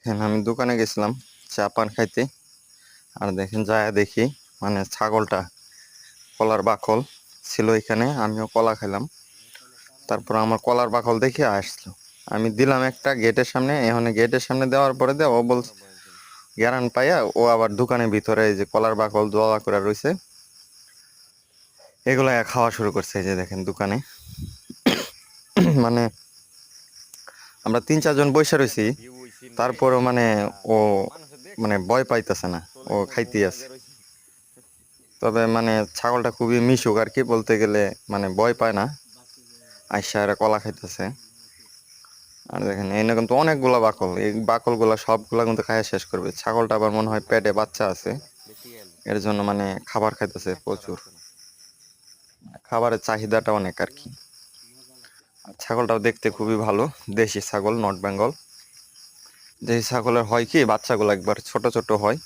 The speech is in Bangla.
দেখেন আমি দোকানে গেছিলাম চা পান খাইতে। আর দেখেন যায় দেখি মানে ছাগলটা কলার বাকল ছিল এখানে, আমিও কলা খেলাম। তারপর আমার কলার বাকল দেখে আসলো, আমি দিলাম একটা গেটের সামনে। এখানে গেটের সামনে দেওয়ার পরে ও বলছে গ্যারান পাইয়া ও আবার দোকানের ভিতরে এই যে কলার বাকল দোয়া করে রয়েছে এগুলো খাওয়া শুরু করছে। এই যে দেখেন দোকানে মানে আমরা 3-4 জন বসে রয়েছি, তারপরও মানে ও মানে ভয় পাইতেছে না, ও খাইতেই আছে। তবে মানে ছাগলটা খুবই মিশুক আর কি বলতে গেলে, মানে ভয় পায় না, আইসা এরা কলা খাইতেছে। আর দেখেন এনে কিন্তু অনেকগুলা বাকল, এই বাকলগুলা সবগুলা কিন্তু খাইয়া শেষ করবে। ছাগলটা আবার মনে হয় পেটে বাচ্চা আছে, এর জন্য মানে খাবার খাইতেছে প্রচুর, খাবারের চাহিদাটা অনেক আর কি। আর ছাগলটাও দেখতে খুবই ভালো, দেশি ছাগল, নর্থ বেঙ্গল। দেশি ছাগলের হয় কি বাচ্চাগুলো একবার ছোট ছোট হয়,